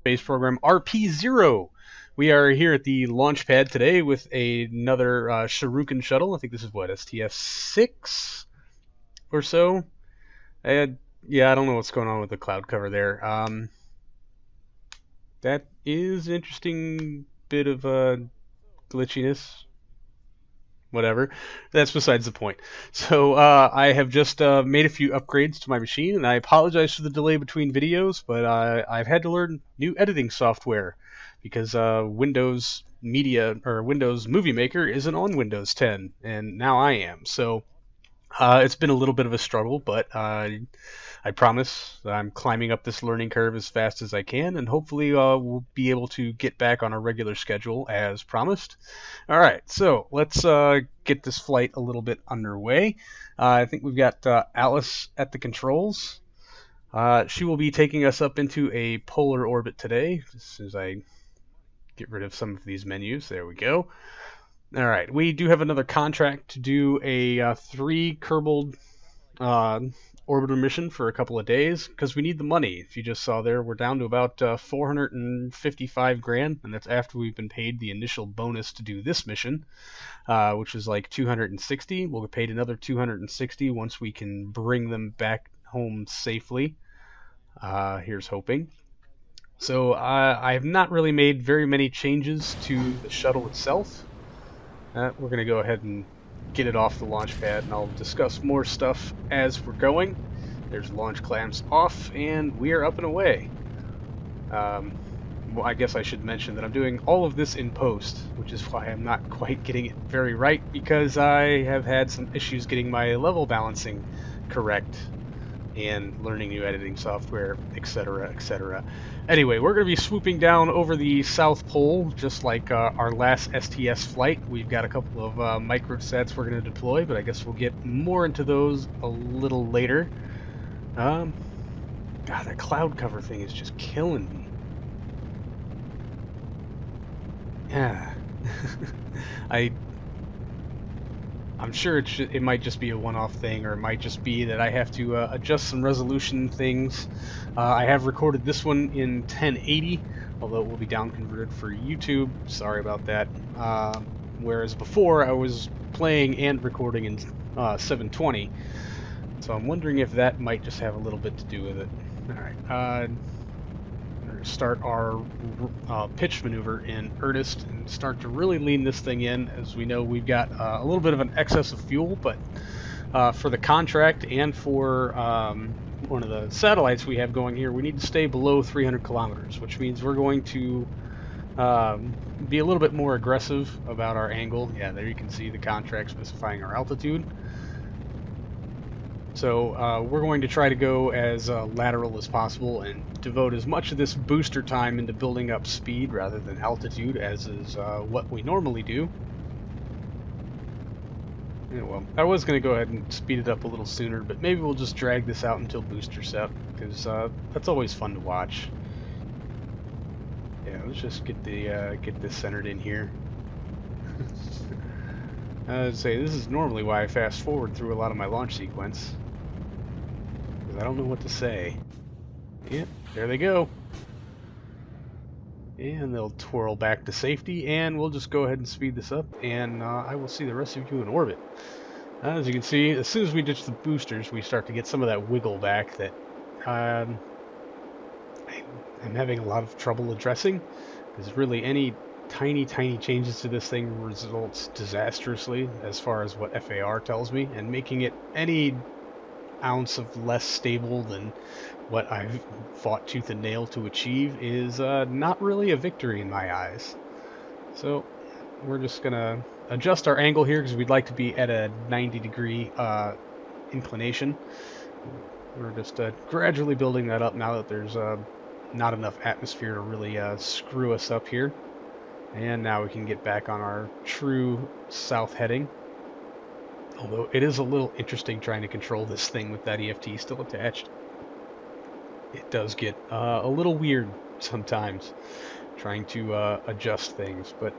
space program RP-0. We are here at the launch pad today with another Shuriken shuttle. I think this is what, STS-6 or so? Yeah, I don't know what's going on with the cloud cover there. That is an interesting bit of glitchiness. Whatever. That's besides the point. So I have just made a few upgrades to my machine, and I apologize for the delay between videos, but I've had to learn new editing software because Windows Media or Windows Movie Maker isn't on Windows 10, and now I am. So it's been a little bit of a struggle, but I promise that I'm climbing up this learning curve as fast as I can, and hopefully we'll be able to get back on a regular schedule as promised. All right, so let's get this flight a little bit underway. I think we've got Alice at the controls. She will be taking us up into a polar orbit today, as soon as I get rid of some of these menus. There we go. All right, we do have another contract to do a 3 Kerbal Orbital mission for a couple of days because we need the money. If you just saw there, we're down to about 455 grand, and that's after we've been paid the initial bonus to do this mission, which is like 260. We'll get paid another 260 once we can bring them back home safely. Here's hoping. So I have not really made very many changes to the shuttle itself. We're going to go ahead and get it off the launch pad, and I'll discuss more stuff as we're going. There's launch clamps off, and we are up and away. Well, I guess I should mention that I'm doing all of this in post, which is why I'm not quite getting it very right, because I have had some issues getting my level balancing correct and learning new editing software, etc., etc. Anyway, we're going to be swooping down over the South Pole, just like our last STS flight. We've got a couple of microsats we're going to deploy, but I guess we'll get more into those a little later. God, that cloud cover thing is just killing me. Yeah. I'm sure it might just be a one-off thing, or it might just be that I have to adjust some resolution things. I have recorded this one in 1080, although it will be down converted for YouTube. Sorry about that. Whereas before I was playing and recording in 720, so I'm wondering if that might just have a little bit to do with it. All right. Start our pitch maneuver in earnest and start to really lean this thing in. As we know, we've got a little bit of an excess of fuel, but for the contract and for one of the satellites we have going here, we need to stay below 300 kilometers, which means we're going to be a little bit more aggressive about our angle. Yeah, there you can see the contract specifying our altitude. So we're going to try to go as lateral as possible and devote as much of this booster time into building up speed rather than altitude, as is what we normally do. Yeah, well, I was going to go ahead and speed it up a little sooner, but maybe we'll just drag this out until booster set, because that's always fun to watch. Yeah, let's just get this centered in here. I would say this is normally why I fast forward through a lot of my launch sequence, because I don't know what to say. Yep, there they go. And they'll twirl back to safety, and we'll just go ahead and speed this up, and I will see the rest of you in orbit. As you can see, as soon as we ditch the boosters, we start to get some of that wiggle back that I'm having a lot of trouble addressing, because really any tiny changes to this thing results disastrously as far as what FAR tells me, and making it any ounce of less stable than what I've fought tooth and nail to achieve is not really a victory in my eyes. So we're just gonna adjust our angle here because we'd like to be at a 90-degree inclination. We're just gradually building that up now that there's not enough atmosphere to really screw us up here. And now we can get back on our true south heading. Although it is a little interesting trying to control this thing with that EFT still attached. It does get a little weird sometimes trying to adjust things, but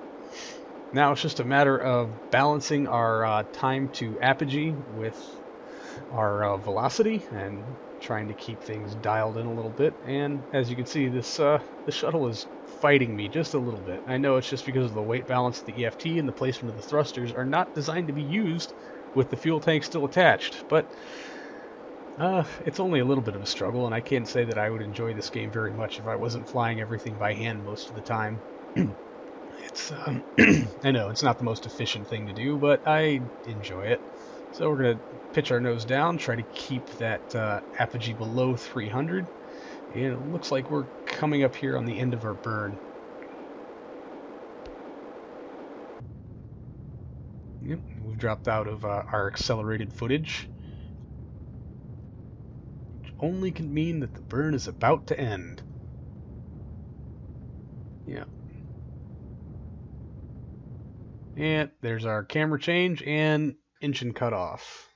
now it's just a matter of balancing our time to apogee with our velocity and trying to keep things dialed in a little bit. And as you can see, this the shuttle is fighting me just a little bit. I know it's just because of the weight balance of the EFT and the placement of the thrusters are not designed to be used with the fuel tank still attached, but it's only a little bit of a struggle, and I can't say that I would enjoy this game very much if I wasn't flying everything by hand most of the time. It's I know it's not the most efficient thing to do, but I enjoy it. So we're going to pitch our nose down, try to keep that apogee below 300, and it looks like we're coming up here on the end of our burn. Yep, we've dropped out of our accelerated footage, which only can mean that the burn is about to end. Yeah. And there's our camera change and engine cutoff.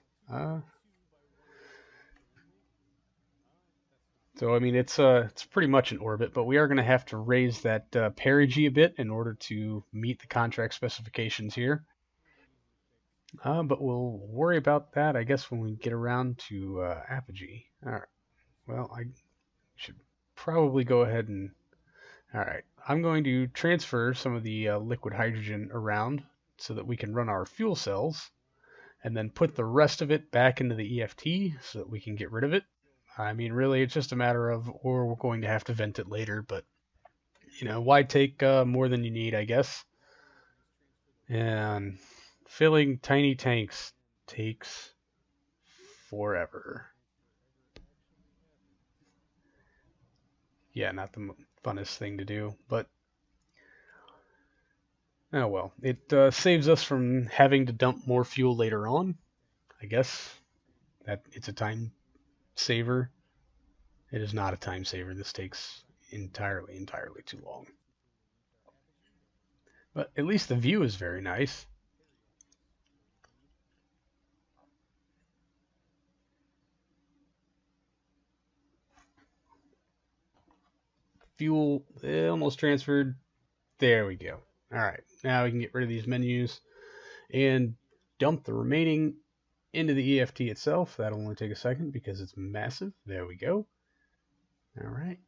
So I mean it's pretty much in orbit, but we are going to have to raise that perigee a bit in order to meet the contract specifications here. But we'll worry about that, I guess, when we get around to apogee. All right. Well, I should probably go ahead and. All right. I'm going to transfer some of the liquid hydrogen around so that we can run our fuel cells, and then put the rest of it back into the EFT so that we can get rid of it. I mean, really, it's just a matter of, or we're going to have to vent it later, but, you know, why take more than you need, I guess. And filling tiny tanks takes forever. Yeah, not the funnest thing to do, but oh well. It saves us from having to dump more fuel later on. I guess that it's a time saver. It is not a time saver. This takes entirely too long. But at least the view is very nice. Fuel almost transferred. There we go. All right, now we can get rid of these menus and dump the remaining into the EFT itself. That'll only take a second because it's massive. There we go. All right.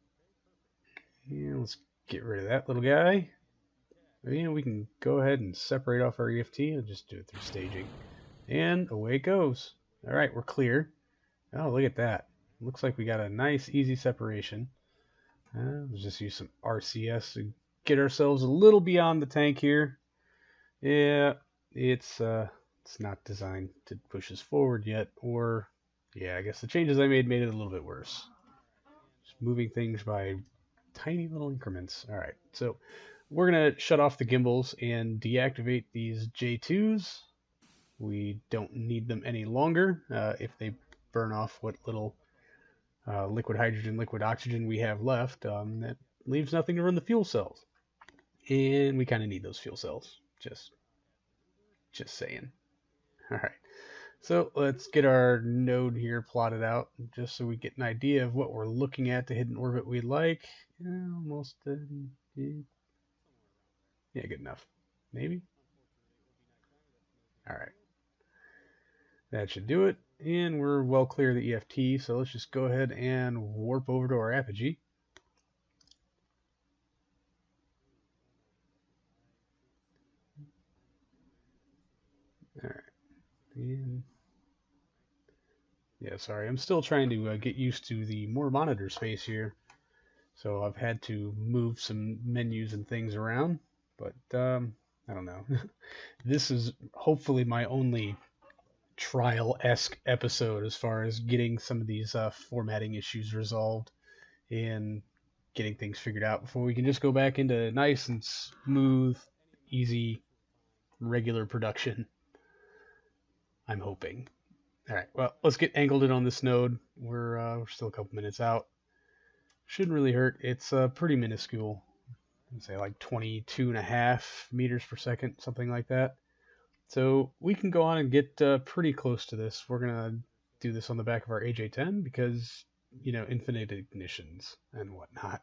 And let's get rid of that little guy. And we can go ahead and separate off our EFT and just do it through staging. And away it goes. All right, we're clear. Oh, look at that. Looks like we got a nice, easy separation. Let's just use some RCS to get ourselves a little beyond the tank here. Yeah, it's not designed to push us forward yet, or yeah, I guess the changes I made it a little bit worse. Just moving things by tiny little increments. All right, so we're gonna shut off the gimbals and deactivate these J2s. We don't need them any longer if they burn off what little liquid hydrogen, liquid oxygen we have left. That leaves nothing to run the fuel cells, and we kind of need those fuel cells. Just saying. All right. So let's get our node here plotted out just so we get an idea of what we're looking at to hit an orbit we like. Almost. Yeah, good enough. Maybe. All right. That should do it. And we're well clear of the EFT, so let's just go ahead and warp over to our apogee. All right. And yeah, sorry, I'm still trying to get used to the more monitor space here. So I've had to move some menus and things around, but I don't know. This is hopefully my only trial-esque episode as far as getting some of these formatting issues resolved and getting things figured out before we can just go back into nice and smooth, easy, regular production. I'm hoping. All right, well, let's get angled in on this node. We're still a couple minutes out. Shouldn't really hurt. It's pretty minuscule. I'd say like 22.5 meters per second, something like that. So we can go on and get pretty close to this. We're going to do this on the back of our AJ-10 because, you know, infinite ignitions and whatnot.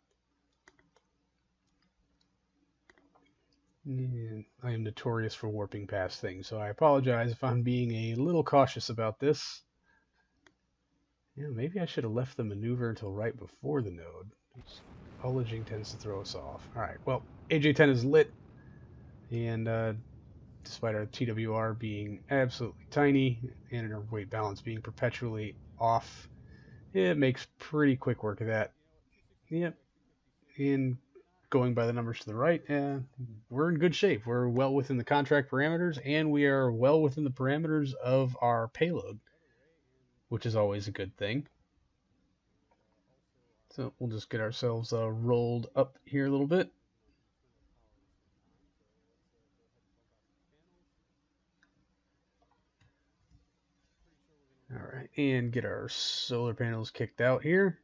And I am notorious for warping past things, so I apologize if I'm being a little cautious about this. Yeah, maybe I should have left the maneuver until right before the node. Ullaging tends to throw us off. Alright, well, AJ-10 is lit, and despite our TWR being absolutely tiny, and our weight balance being perpetually off, it makes pretty quick work of that. Yep, and going by the numbers to the right, we're in good shape. We're well within the contract parameters, and we are well within the parameters of our payload, which is always a good thing. So we'll just get ourselves rolled up here a little bit. All right, and get our solar panels kicked out here.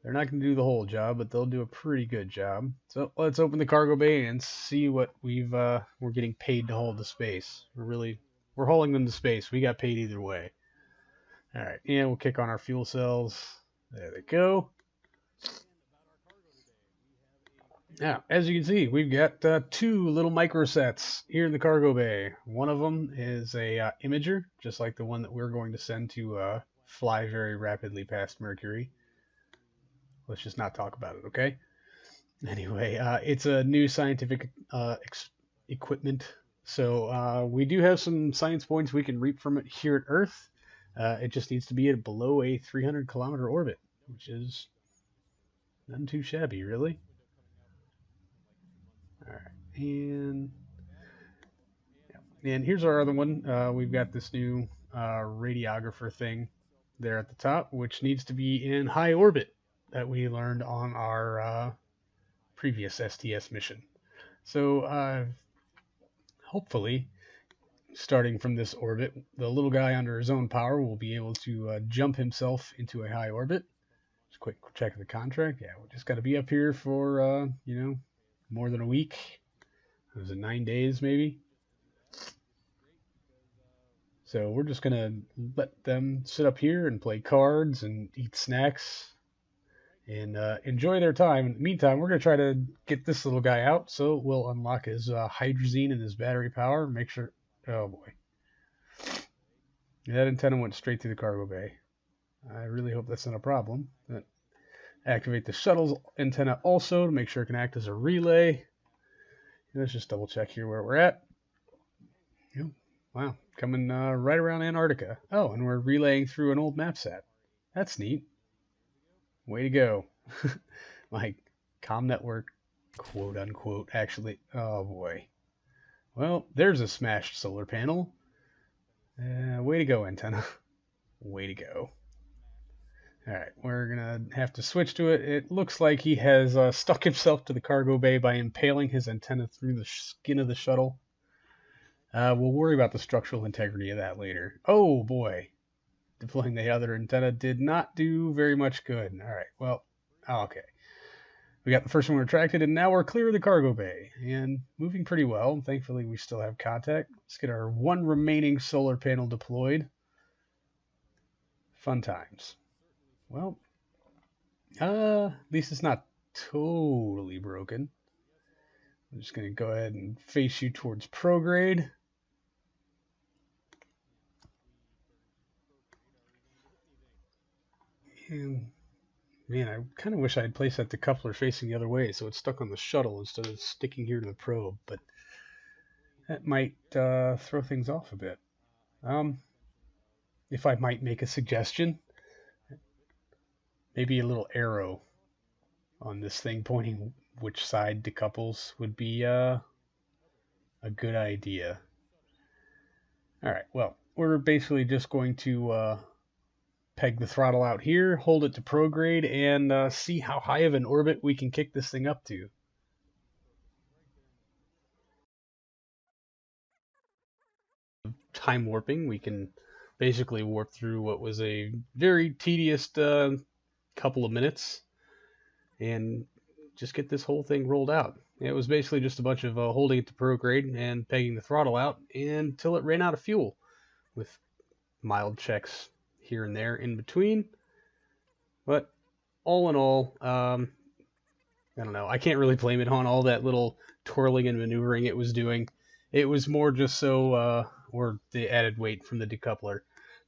They're not going to do the whole job, but they'll do a pretty good job. So let's open the cargo bay and see what we're getting paid to hold the space. We're hauling them to space. We got paid either way. All right, and we'll kick on our fuel cells. There they go. Now, as you can see, we've got two little microsets here in the cargo bay. One of them is a imager, just like the one that we're going to send to fly very rapidly past Mercury. Let's just not talk about it, okay? Anyway, it's a new scientific equipment. So we do have some science points we can reap from it here at Earth. It just needs to be at below a 300-kilometer orbit, which is none too shabby, really. All right, and here's our other one. We've got this new radiographer thing there at the top, which needs to be in high orbit that we learned on our previous STS mission. So hopefully, starting from this orbit, the little guy under his own power will be able to jump himself into a high orbit. Just a quick check of the contract. Yeah, we just got to be up here for, more than a week. Was it 9 days, maybe? So we're just going to let them sit up here and play cards and eat snacks and enjoy their time. In the meantime, we're going to try to get this little guy out, so we'll unlock his hydrazine and his battery power. Make sure... Oh, boy. That antenna went straight through the cargo bay. I really hope that's not a problem. But activate the shuttle's antenna also to make sure it can act as a relay. Let's just double check here where we're at. Yep. Wow, coming right around Antarctica. Oh, and we're relaying through an old map set. That's neat. Way to go. My comm network, quote unquote, actually. Oh boy. Well, there's a smashed solar panel. Way to go, antenna. Way to go. Alright, we're going to have to switch to it. It looks like he has stuck himself to the cargo bay by impaling his antenna through the skin of the shuttle. We'll worry about the structural integrity of that later. Oh, boy. Deploying the other antenna did not do very much good. Alright, well, okay. We got the first one retracted, and now we're clear of the cargo bay. And moving pretty well. Thankfully, we still have contact. Let's get our one remaining solar panel deployed. Fun times. Well, at least it's not totally broken. I'm just going to go ahead and face you towards prograde. And, man, I kind of wish I had placed that decoupler facing the other way so it's stuck on the shuttle instead of sticking here to the probe, but that might throw things off a bit. If I might make a suggestion, maybe a little arrow on this thing pointing which side decouples would be a good idea. Alright, well, we're basically just going to peg the throttle out here, hold it to prograde, and see how high of an orbit we can kick this thing up to. Time warping, we can basically warp through what was a very tedious couple of minutes and just get this whole thing rolled out. It was basically just a bunch of holding it to prograde and pegging the throttle out until it ran out of fuel, with mild checks here and there in between. But all in all, I don't know. I can't really blame it on all that little twirling and maneuvering it was doing. It was more just so, or the added weight from the decoupler,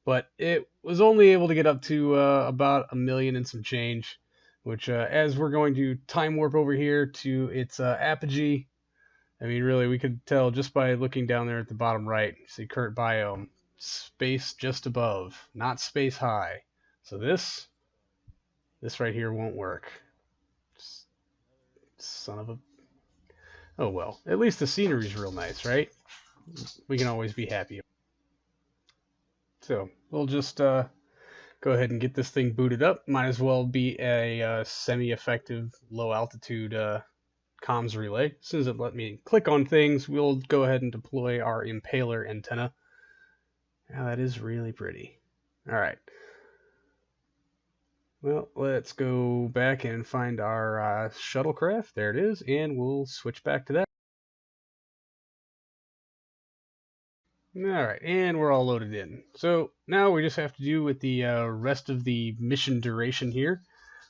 but it was only able to get up to about 1 million and some change, which as we're going to time warp over here to its apogee, I mean, really, we could tell just by looking down there at the bottom right. See current biome, space just above, not space high. So this right here won't work. Son of a... Oh well, at least the scenery's real nice, right? We can always be happy. So we'll just go ahead and get this thing booted up. Might as well be a semi-effective low-altitude comms relay. As soon as it let me click on things, we'll go ahead and deploy our impaler antenna. Now that is really pretty. All right. Well, let's go back and find our shuttlecraft. There it is, and we'll switch back to that. Alright, and we're all loaded in. So now we just have to do with the rest of the mission duration here.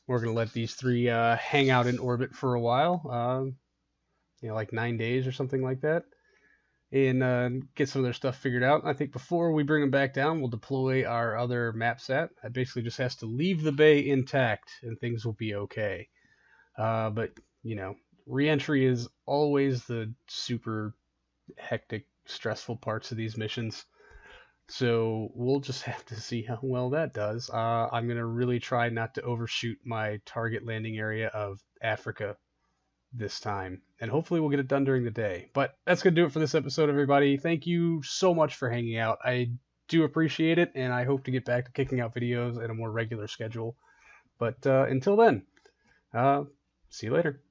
We're going to let these three hang out in orbit for a while, like 9 days or something like that, and get some of their stuff figured out. I think before we bring them back down, we'll deploy our other mapsat. That basically just has to leave the bay intact, and things will be okay. But, reentry is always the super hectic, stressful parts of these missions. So we'll just have to see how well that does. I'm going to really try not to overshoot my target landing area of Africa this time. And hopefully we'll get it done during the day. But that's going to do it for this episode, everybody. Thank you so much for hanging out. I do appreciate it, and I hope to get back to kicking out videos at a more regular schedule. But until then, see you later.